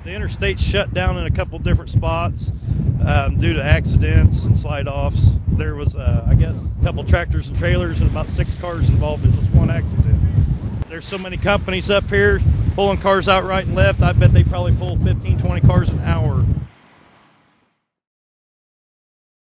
The interstate's shut down in a couple different spots due to accidents and slide-offs. There was, I guess, a couple tractors and trailers and about 6 cars involved in just one accident. There's so many companies up here pulling cars out right and left. I bet they probably pull 15, 20 cars an hour